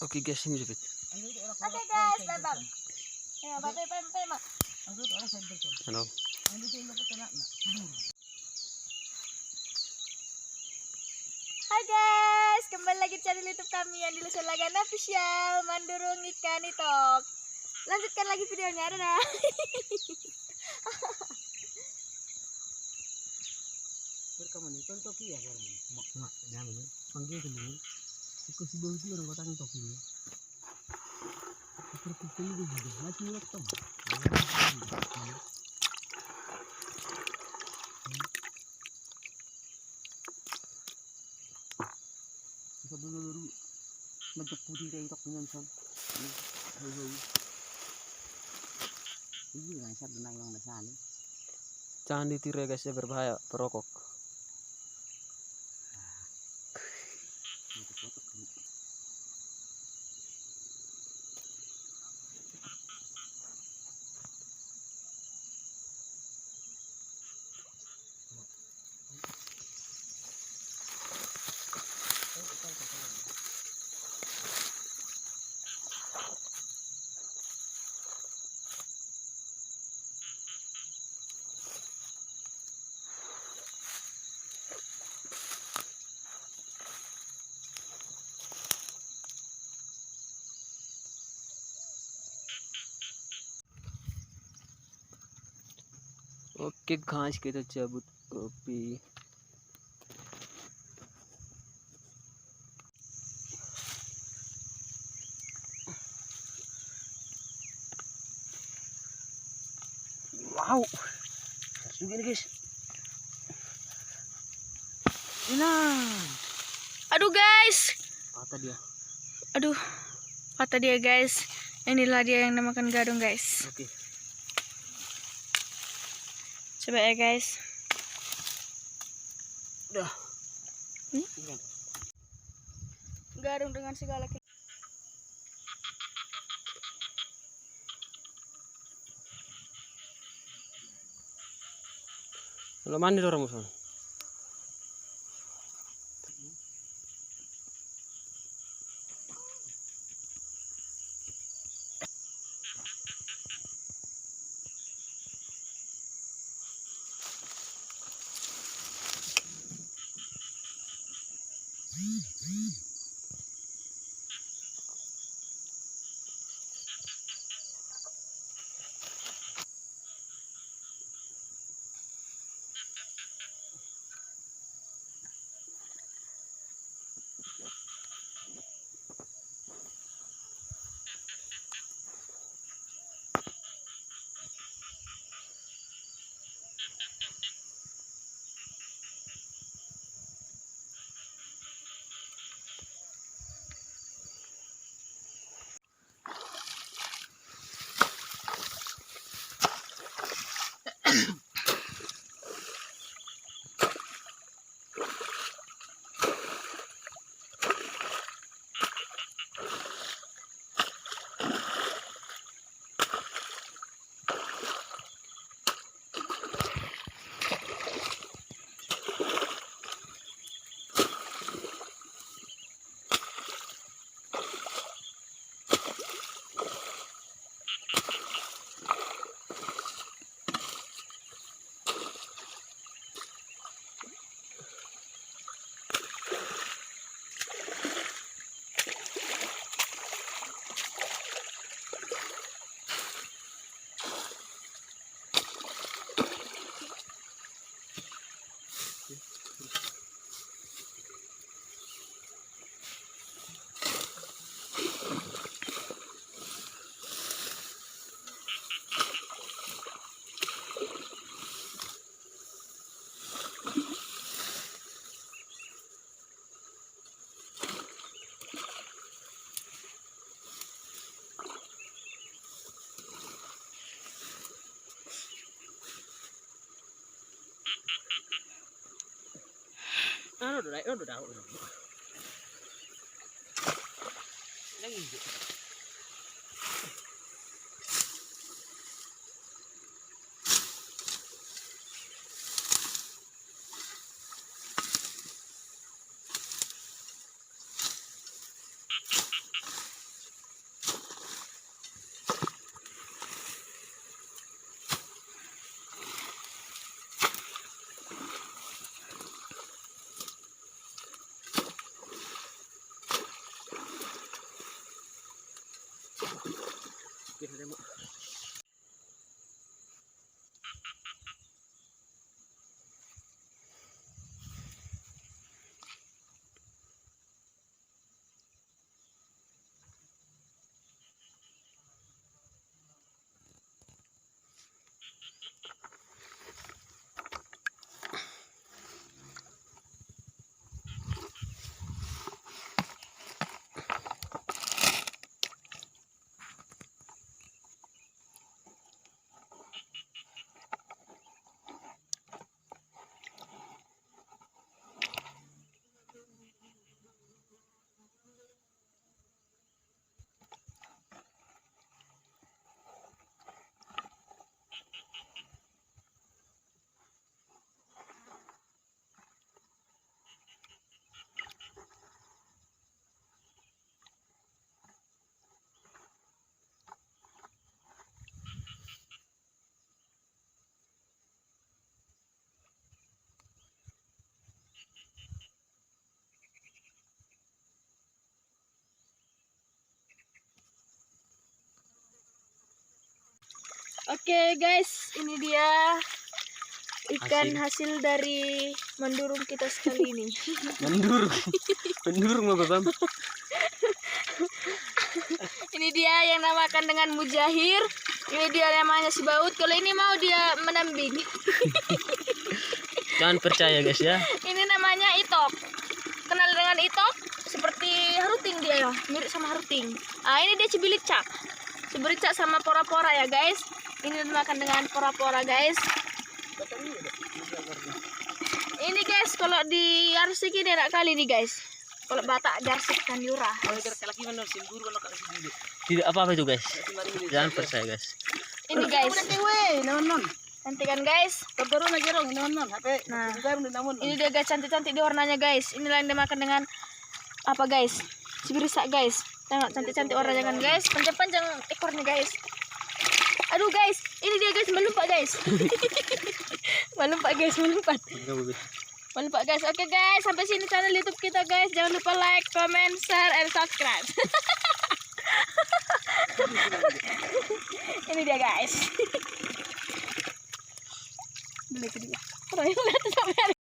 Oke guys, ini jepit. Oke guys, bye. Ya, bye mak. Halo. Hai guys, kembali lagi di channel YouTube kami yang di Lusulagan Official Mandurung Ikan Itok. Lanjutkan lagi videonya, dadah. Berkaman itu toki ya kan? Mak, jangan ini. Panggil dulu. Ikut si bau itu orang kotang toki ini. Seperti itu juga. Mati waktu. Kita dulu macam putih kayak tok dengan son. Ini nggak bisa berenang yang dasar nih. Jangan ditiru ya guys, ya berbahaya perokok. Oke, guys, kita cabut kopi. Wow, juga nih guys. Nah, Aduh guys. patah dia. Aduh, patah dia guys. Inilah dia yang namakan gadung guys. Oke. Coba ya guys. Udah. Gadung dengan segala Lo mandi dorong musuh. Udah. Yang hijau. Oke guys, ini dia ikan hasil dari mendurung kita sekali ini. Mendurung apa bang? Ini dia yang namakan dengan mujahir. Ini dia namanya si baut. Kalau ini mau dia menambing. Jangan percaya guys ya. Ini namanya itok. Kenal dengan itok? Seperti haruting dia ya, mirip sama haruting. Ah ini dia cibilicak. Cibilicak sama pora-pora ya guys. Ini dimakan dengan pora-pora guys. Ini guys kalau di arsik ini enak kali nih guys. Kalau batak jarsik kan yurah. Tidak apa-apa itu guys. Jangan percaya guys. Ini guys. Cantik kan guys. Nah, ini dia guys cantik-cantik di warnanya guys. Inilah yang dimakan dengan apa guys? Cibirisak guys. Tengok cantik-cantik warnanya kan guys. Panjang-panjang ekornya guys. Aduh guys, ini dia guys melompat guys. Melompat guys, melompat. Melompat guys. Oke guys, sampai sini channel YouTube kita guys. Jangan lupa like, comment, share, and subscribe. Ini dia guys. Beli ke dia.